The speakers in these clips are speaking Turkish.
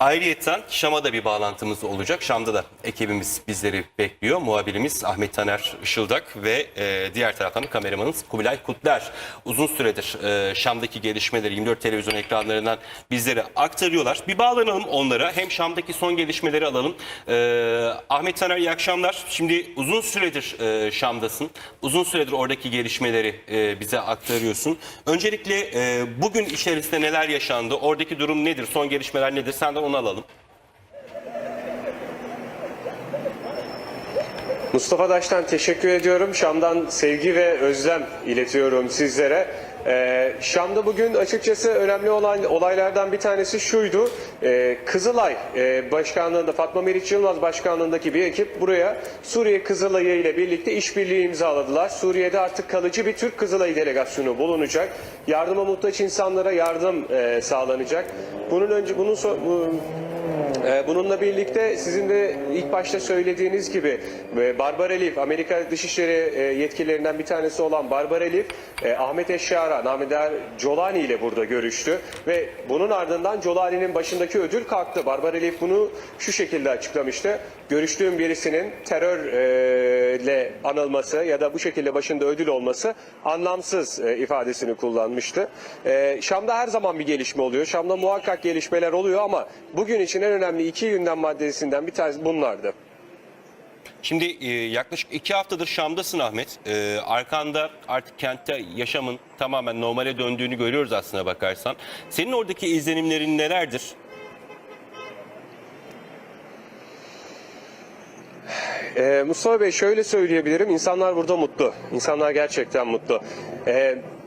Ayrıyeten Şam'a da bir bağlantımız olacak. Şam'da da ekibimiz bizleri bekliyor. Muhabirimiz Ahmet Taner Işıldak ve diğer taraftan da kameramanımız Kubilay Kutler. Uzun süredir Şam'daki gelişmeleri 24 televizyon ekranlarından bizlere aktarıyorlar. Bir bağlanalım onlara. Hem Şam'daki son gelişmeleri alalım. Ahmet Taner, iyi akşamlar. Şimdi uzun süredir Şam'dasın. Uzun süredir oradaki gelişmeleri bize aktarıyorsun. Öncelikle bugün içerisinde neler yaşandı? Oradaki durum nedir? Son gelişmeler nedir? Senden onu alalım. Mustafa Daş'tan teşekkür ediyorum. Şam'dan sevgi ve özlem iletiyorum sizlere. Şam'da bugün açıkçası önemli olan olaylardan bir tanesi şuydu. Kızılay Başkanlığı'nda, Fatma Meriç Yılmaz Başkanlığı'ndaki bir ekip buraya Suriye Kızılay'ı ile birlikte işbirliği imzaladılar. Suriye'de artık kalıcı bir Türk Kızılay delegasyonu bulunacak. Yardıma muhtaç insanlara yardım sağlanacak. Bununla birlikte sizin de ilk başta söylediğiniz gibi Barbara Leaf, Amerika Dışişleri yetkililerinden bir tanesi olan Barbara Leaf, Ahmet Eşşara, Namidar Jolani ile burada görüştü ve bunun ardından Jolani'nin başındaki ödül kalktı. Barbara Leaf bunu şu şekilde açıklamıştı. Görüştüğüm birisinin terörle anılması ya da bu şekilde başında ödül olması anlamsız ifadesini kullanmıştı. Şam'da her zaman bir gelişme oluyor. Şam'da muhakkak gelişmeler oluyor ama bugün için en önemli iki gündem maddesinden bir tanesi bunlardı. Şimdi yaklaşık 2 haftadır Şam'dasın Ahmet. Arkanda artık kentte yaşamın tamamen normale döndüğünü görüyoruz aslına bakarsan. Senin oradaki izlenimlerin nelerdir? Mustafa Bey, şöyle söyleyebilirim. İnsanlar burada mutlu. İnsanlar gerçekten mutlu.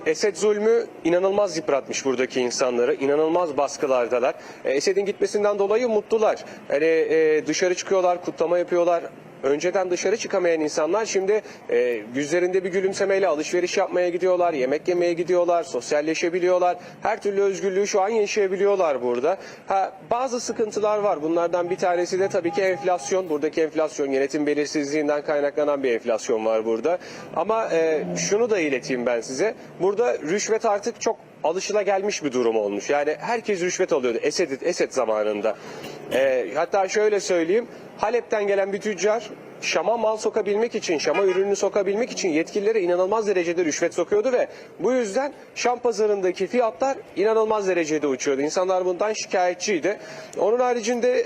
Esed zulmü inanılmaz yıpratmış buradaki insanları. İnanılmaz baskılardalar. Esed'in gitmesinden dolayı mutlular. Hani dışarı çıkıyorlar, kutlama yapıyorlar. Önceden dışarı çıkamayan insanlar şimdi yüzlerinde bir gülümsemeyle alışveriş yapmaya gidiyorlar, yemek yemeye gidiyorlar, sosyalleşebiliyorlar. Her türlü özgürlüğü şu an yaşayabiliyorlar burada. Bazı sıkıntılar var. Bunlardan bir tanesi de tabii ki enflasyon. Buradaki enflasyon, yönetim belirsizliğinden kaynaklanan bir enflasyon var burada. Ama şunu da ileteyim ben size. Burada rüşvet artık çok alışılagelmiş bir durum olmuş. Yani herkes rüşvet alıyordu Esed zamanında. Hatta şöyle söyleyeyim. Halep'ten gelen bir tüccar Şam'a mal sokabilmek için, Şam'a ürünü sokabilmek için yetkililere inanılmaz derecede rüşvet sokuyordu ve bu yüzden Şam pazarındaki fiyatlar inanılmaz derecede uçuyordu. İnsanlar bundan şikayetçiydi. Onun haricinde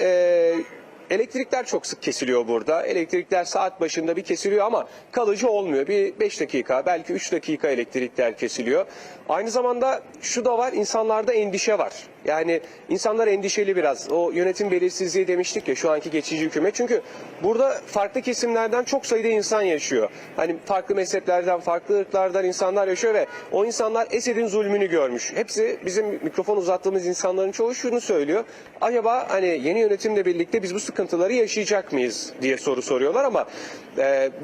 elektrikler çok sık kesiliyor burada. Elektrikler saat başında bir kesiliyor ama kalıcı olmuyor. Bir 5 dakika, belki 3 dakika elektrikler kesiliyor. Aynı zamanda şu da var, insanlarda endişe var. Yani insanlar endişeli biraz. O yönetim belirsizliği demiştik ya, şu anki geçici hükümet. Çünkü burada farklı kesimlerden çok sayıda insan yaşıyor. Hani farklı mezheplerden, farklı ırklardan insanlar yaşıyor ve o insanlar Esed'in zulmünü görmüş. Hepsi, bizim mikrofon uzattığımız insanların çoğu şunu söylüyor. Acaba hani yeni yönetimle birlikte biz bu sıkıntıları yaşayacak mıyız diye soru soruyorlar ama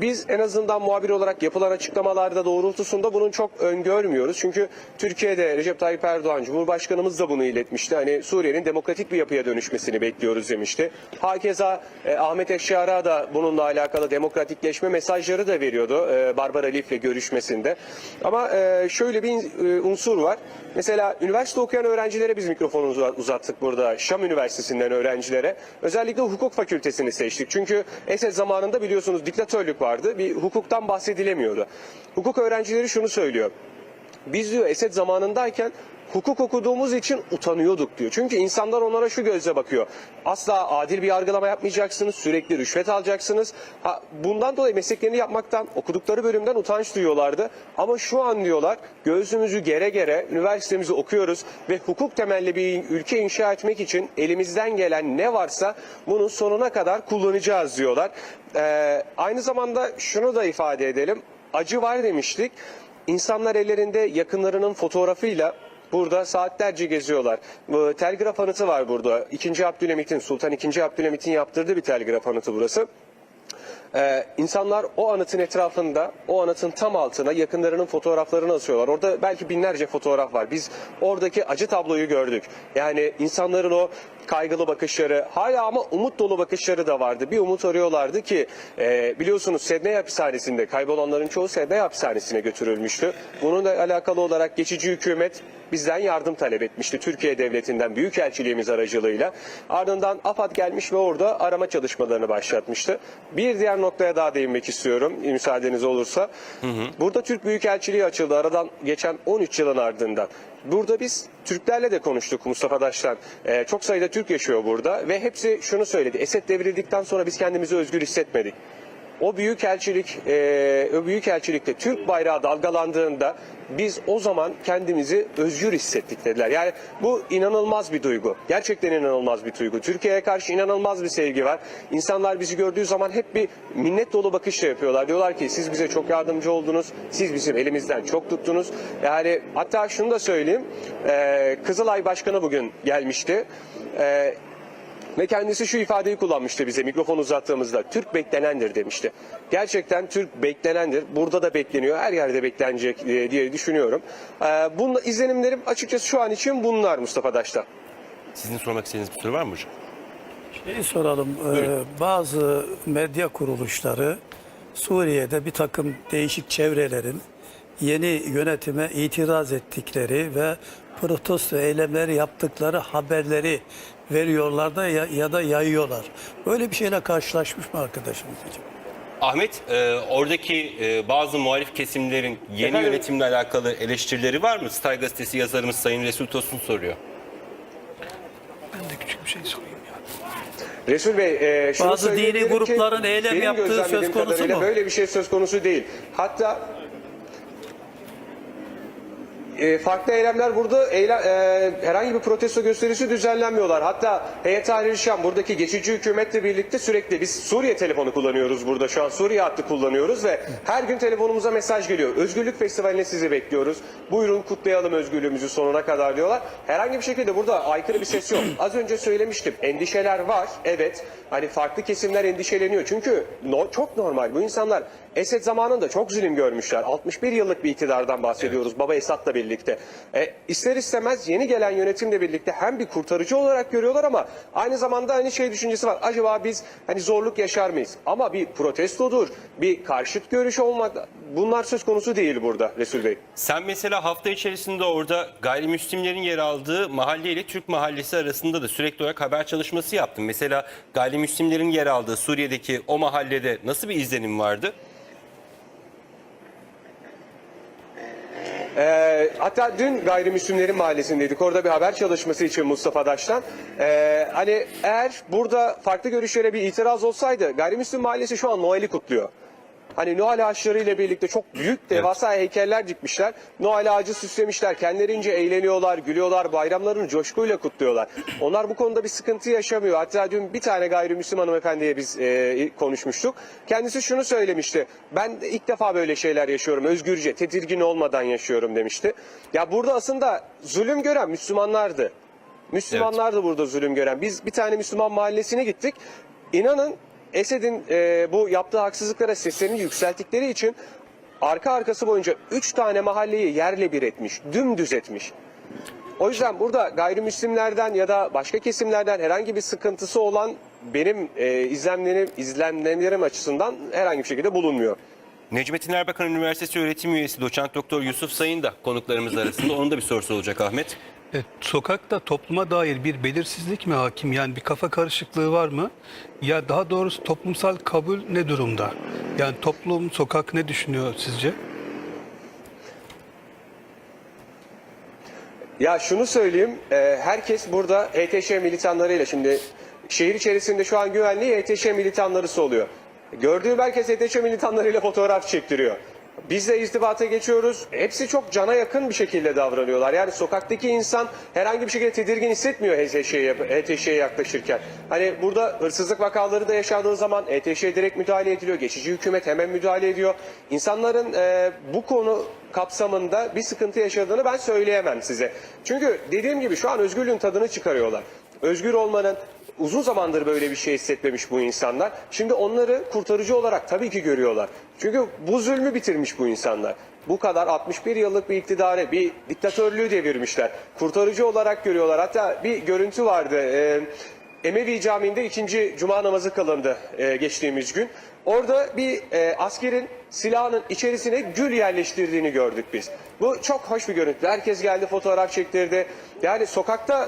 biz en azından muhabir olarak yapılan açıklamalarda doğrultusunda bunun çok öngörmüyoruz. Çünkü Türkiye'de Recep Tayyip Erdoğan, Cumhurbaşkanımız da bunu iletmişti. Hani Suriye'nin demokratik bir yapıya dönüşmesini bekliyoruz demişti. Hakeza Ahmet Eşşara da bununla alakalı demokratikleşme mesajları da veriyordu Barbara Leaf'le görüşmesinde. Ama şöyle bir unsur var. Mesela üniversite okuyan öğrencilere biz mikrofonu uzattık burada. Şam Üniversitesi'nden öğrencilere. Özellikle hukuk fakültesini seçtik. Çünkü Esed zamanında biliyorsunuz diktatörlük vardı. Bir hukuktan bahsedilemiyordu. Hukuk öğrencileri şunu söylüyor. Biz diyor Esed zamanındayken hukuk okuduğumuz için utanıyorduk diyor. Çünkü insanlar onlara şu gözle bakıyor. Asla adil bir yargılama yapmayacaksınız. Sürekli rüşvet alacaksınız. Bundan dolayı mesleklerini yapmaktan, okudukları bölümden utanç duyuyorlardı. Ama şu an diyorlar, göğsümüzü gere gere üniversitemizi okuyoruz ve hukuk temelli bir ülke inşa etmek için elimizden gelen ne varsa bunun sonuna kadar kullanacağız diyorlar. Aynı zamanda şunu da ifade edelim. Acı var demiştik. İnsanlar ellerinde yakınlarının fotoğrafıyla burada saatlerce geziyorlar. Telgraf anıtı var burada. Sultan II. Abdülhamit'in yaptırdığı bir telgraf anıtı burası. İnsanlar o anıtın etrafında, o anıtın tam altına yakınlarının fotoğraflarını asıyorlar. Orada belki binlerce fotoğraf var. Biz oradaki acı tabloyu gördük. Yani insanların o kaygılı bakışları, hala ama umut dolu bakışları da vardı. Bir umut arıyorlardı ki biliyorsunuz Sedney hapishanesinde kaybolanların çoğu Sedney hapishanesine götürülmüştü. Bununla alakalı olarak geçici hükümet bizden yardım talep etmişti. Türkiye Devleti'nden Büyükelçiliğimiz aracılığıyla. Ardından AFAD gelmiş ve orada arama çalışmalarını başlatmıştı. Bir diğer noktaya daha değinmek istiyorum müsaadeniz olursa. Burada Türk Büyükelçiliği açıldı aradan geçen 13 yılın ardından. Burada biz Türklerle de konuştuk Mustafa Daş'tan. Çok sayıda Türk yaşıyor burada ve hepsi şunu söyledi. Esed devrildikten sonra biz kendimizi özgür hissetmedik. O büyükelçilikte Türk bayrağı dalgalandığında biz o zaman kendimizi özgür hissettik dediler. Yani bu inanılmaz bir duygu. Gerçekten inanılmaz bir duygu. Türkiye'ye karşı inanılmaz bir sevgi var. İnsanlar bizi gördüğü zaman hep bir minnet dolu bakışla yapıyorlar. Diyorlar ki siz bize çok yardımcı oldunuz. Siz bizim elimizden çok tuttunuz. Yani hatta şunu da söyleyeyim. Kızılay Başkanı bugün gelmişti. Ve kendisi şu ifadeyi kullanmıştı bize mikrofon uzattığımızda. Türk beklenendir demişti. Gerçekten Türk beklenendir. Burada da bekleniyor. Her yerde beklenecek diye düşünüyorum. Bunun izlenimlerim açıkçası şu an için bunlar Mustafa Daş'ta. Sizin sormak istediğiniz bir soru var mı hocam? Şeyi soralım. Bazı medya kuruluşları Suriye'de bir takım değişik çevrelerin yeni yönetime itiraz ettikleri ve protesto eylemleri yaptıkları haberleri veriyorlar da ya da yayıyorlar. Böyle bir şeyle karşılaşmış mı arkadaşımız acaba? Ahmet, oradaki bazı muhalif kesimlerin yeni Efendim? yönetimle alakalı eleştirileri var mı? Star Gazetesi yazarımız Sayın Resul Tosun soruyor. Ben de küçük bir şey sorayım ya. Resul Bey, şunu Bazı dini söyleyebilirim ki, grupların eylem benim yaptığı gözlemlediğim söz konusu kadarıyla mu? Böyle bir şey söz konusu değil. Hatta farklı eylemler burada herhangi bir protesto gösterisi düzenlenmiyorlar. Hatta Heyet Tahrir Şam buradaki geçici hükümetle birlikte sürekli biz Suriye telefonu kullanıyoruz burada şu an Suriye hattı kullanıyoruz ve her gün telefonumuza mesaj geliyor. Özgürlük Festivali'ne sizi bekliyoruz. Buyurun kutlayalım özgürlüğümüzü sonuna kadar diyorlar. Herhangi bir şekilde burada aykırı bir ses yok. Az önce söylemiştim. Endişeler var. Evet. Hani farklı kesimler endişeleniyor. Çünkü çok normal. Bu insanlar Esed zamanında çok zulüm görmüşler. 61 yıllık bir iktidardan bahsediyoruz. Baba Esad'la birlikte. İster istemez yeni gelen yönetimle birlikte hem bir kurtarıcı olarak görüyorlar ama aynı zamanda hani şey düşüncesi var. Acaba biz hani zorluk yaşar mıyız? Ama bir protestodur, bir karşıt görüş olmadı. Bunlar söz konusu değil burada Resul Bey. Sen mesela hafta içerisinde orada gayrimüslimlerin yer aldığı mahalle ile Türk mahallesi arasında da sürekli olarak haber çalışması yaptın. Mesela gayrimüslimlerin yer aldığı Suriye'deki o mahallede nasıl bir izlenim vardı? Hatta dün gayrimüslimlerin mahallesindeydik. Orada bir haber çalışması için Mustafa Daş'tan. Hani eğer burada farklı görüşlere bir itiraz olsaydı gayrimüslim mahallesi şu an Noel'i kutluyor. Hani Noel ağaçları ile birlikte çok büyük devasa heykeller dikmişler. Noel ağacı süslemişler. Kendilerince eğleniyorlar, gülüyorlar, bayramlarını coşkuyla kutluyorlar. Onlar bu konuda bir sıkıntı yaşamıyor. Hatta dün bir tane gayrimüslim hanımefendiye biz konuşmuştuk. Kendisi şunu söylemişti. Ben ilk defa böyle şeyler yaşıyorum. Özgürce, tedirgin olmadan yaşıyorum demişti. Ya burada aslında zulüm gören Müslümanlardı. Müslümanlardı burada zulüm gören. Biz bir tane Müslüman mahallesine gittik. İnanın Esed'in bu yaptığı haksızlıklara seslerini yükselttikleri için arka arkası boyunca 3 tane mahalleyi yerle bir etmiş, dümdüz etmiş. O yüzden burada gayrimüslimlerden ya da başka kesimlerden herhangi bir sıkıntısı olan benim izlemlerim açısından herhangi bir şekilde bulunmuyor. Necmettin Erbakan Üniversitesi öğretim üyesi doçent doktor Yusuf Sayın da konuklarımız arasında. Onun da bir sorusu olacak Ahmet. Sokakta topluma dair bir belirsizlik mi hakim? Yani bir kafa karışıklığı var mı? Ya daha doğrusu toplumsal kabul ne durumda? Yani toplum, sokak ne düşünüyor sizce? Ya şunu söyleyeyim, herkes burada HTŞ militanlarıyla şimdi şehir içerisinde şu an güvenliği HTŞ militanları oluyor. Gördüğüm herkes HTŞ militanlarıyla fotoğraf çektiriyor. Biz de irtibata geçiyoruz. Hepsi çok cana yakın bir şekilde davranıyorlar. Yani sokaktaki insan herhangi bir şekilde tedirgin hissetmiyor HTŞ'ye yaklaşırken. Hani burada hırsızlık vakaları da yaşadığı zaman HTŞ direkt müdahale ediliyor. Geçici hükümet hemen müdahale ediyor. İnsanların bu konu kapsamında bir sıkıntı yaşadığını ben söyleyemem size. Çünkü dediğim gibi şu an özgürlüğün tadını çıkarıyorlar. Özgür olmanın uzun zamandır böyle bir şey hissetmemiş bu insanlar. Şimdi onları kurtarıcı olarak tabii ki görüyorlar. Çünkü bu zulmü bitirmiş bu insanlar. bu kadar 61 yıllık bir iktidarı, bir diktatörlüğü devirmişler. Kurtarıcı olarak görüyorlar. Hatta bir görüntü vardı. Emevi Camii'nde 2. Cuma namazı kılındı geçtiğimiz gün. Orada bir askerin silahının içerisine gül yerleştirdiğini gördük biz. Bu çok hoş bir görüntü. Herkes geldi, fotoğraf çektirdi. Yani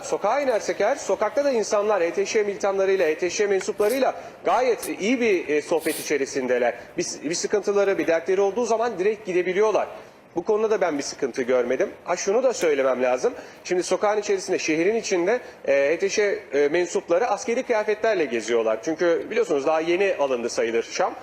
sokağa inersek eğer, sokakta da insanlar HTŞ militanlarıyla, HTŞ mensuplarıyla gayet iyi bir sohbet içerisindeler. Bir sıkıntıları, bir dertleri olduğu zaman direkt gidebiliyorlar. Bu konuda da ben bir sıkıntı görmedim. Şunu da söylemem lazım. Şimdi sokağın içerisinde, şehrin içinde HTŞ mensupları askeri kıyafetlerle geziyorlar. Çünkü biliyorsunuz daha yeni alındı sayılır Şam.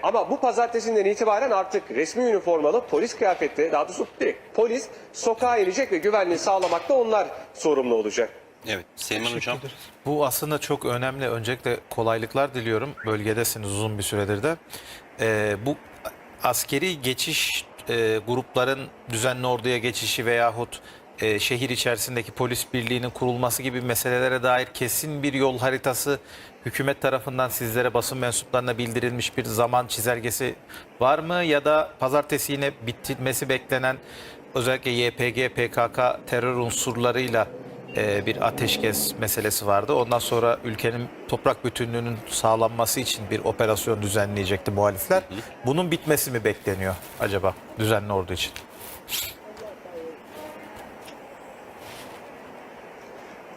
Ama bu pazartesinden itibaren artık resmi üniformalı polis kıyafeti, daha doğrusu direkt polis sokağa inecek ve güvenliği sağlamakta onlar sorumlu olacak. Evet, Seyman Hocam. Bu aslında çok önemli. Öncelikle kolaylıklar diliyorum. Bölgedesiniz uzun bir süredir de. Bu askeri geçiş, grupların düzenli orduya geçişi veyahut şehir içerisindeki polis birliğinin kurulması gibi meselelere dair kesin bir yol haritası hükümet tarafından sizlere, basın mensuplarına bildirilmiş bir zaman çizelgesi var mı? Ya da pazartesi yine bitilmesi beklenen özellikle YPG, PKK terör unsurlarıyla bir ateşkes meselesi vardı. Ondan sonra ülkenin toprak bütünlüğünün sağlanması için bir operasyon düzenleyecekti muhalifler. Bunun bitmesi mi bekleniyor acaba düzenli ordu için?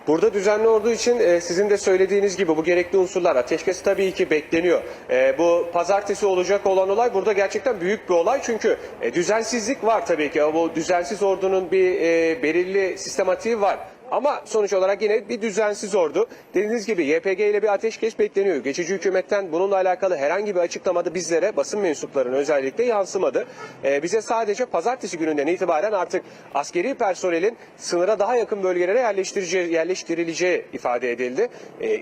Burada düzenli olduğu için sizin de söylediğiniz gibi bu gerekli unsurlar, ateşkes tabii ki bekleniyor. Bu pazartesi olacak olan olay burada gerçekten büyük bir olay. Çünkü düzensizlik var tabii ki. Bu düzensiz ordunun bir belirli sistematiği var. Ama sonuç olarak yine bir düzensiz ordu. Dediğiniz gibi YPG ile bir ateşkes bekleniyor. Geçici hükümetten bununla alakalı herhangi bir açıklamada bizlere, basın mensuplarına özellikle yansımadı. Bize sadece pazartesi gününden itibaren artık askeri personelin sınıra daha yakın bölgelere yerleştirileceği ifade edildi.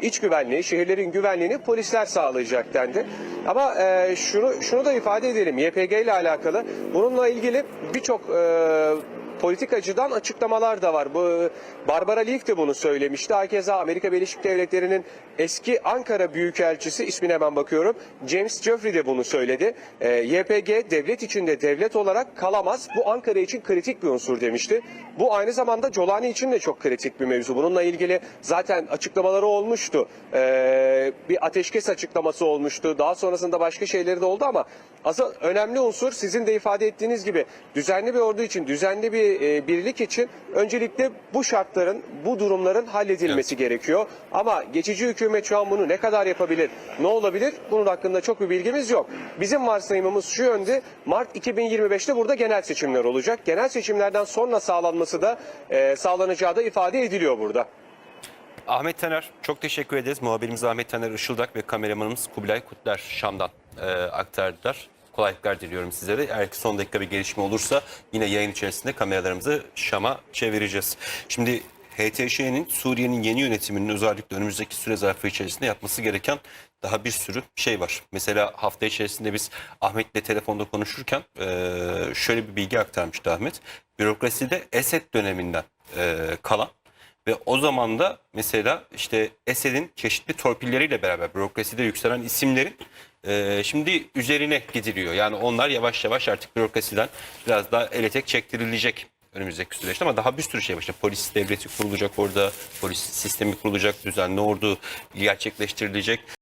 İç güvenliği, şehirlerin güvenliğini polisler sağlayacak dendi. Ama şunu da ifade edelim. YPG ile alakalı bununla ilgili birçok politikacıdan açıklamalar da var. Bu Barbara Leaf de bunu söylemişti. Hakeza Amerika Birleşik Devletleri'nin eski Ankara Büyükelçisi, ismine hemen bakıyorum, James Jeffrey de bunu söyledi. YPG devlet içinde devlet olarak kalamaz. Bu Ankara için kritik bir unsur demişti. Bu aynı zamanda Colani için de çok kritik bir mevzu. Bununla ilgili zaten açıklamaları olmuştu. Bir ateşkes açıklaması olmuştu. Daha sonrasında başka şeyleri de oldu ama asıl önemli unsur sizin de ifade ettiğiniz gibi düzenli bir ordu için, düzenli bir birlik için öncelikle bu şartların, bu durumların halledilmesi gerekiyor. Ama geçici hükümet şu an bunu ne kadar yapabilir, ne olabilir? Bunun hakkında çok bir bilgimiz yok. Bizim varsayımımız şu yönde: Mart 2025'te burada genel seçimler olacak. Genel seçimlerden sonra sağlanması da sağlanacağı da ifade ediliyor burada. Ahmet Taner, çok teşekkür ederiz. Muhabirimiz Ahmet Taner Işıldak ve kameramanımız Kubilay Kutler Şam'dan aktardılar. Kolaylıklar diliyorum sizlere. Eğer ki son dakika bir gelişme olursa yine yayın içerisinde kameralarımızı Şam'a çevireceğiz. Şimdi HTŞ'nin Suriye'nin yeni yönetiminin özellikle önümüzdeki süre zarfı içerisinde yapması gereken daha bir sürü şey var. Mesela hafta içerisinde biz Ahmet'le telefonda konuşurken şöyle bir bilgi aktarmıştı Ahmet. Bürokraside Esed döneminden kalan ve o zaman da mesela işte Esed'in çeşitli torpilleriyle beraber bürokraside yükselen isimlerin şimdi üzerine gidiliyor. Yani onlar yavaş yavaş artık bürokrasiden biraz daha ele tek çektirilecek önümüzdeki süreçte, ama daha bir sürü şey var. İşte polis devleti kurulacak orada, polis sistemi kurulacak, düzenli ordu gerçekleştirilecek.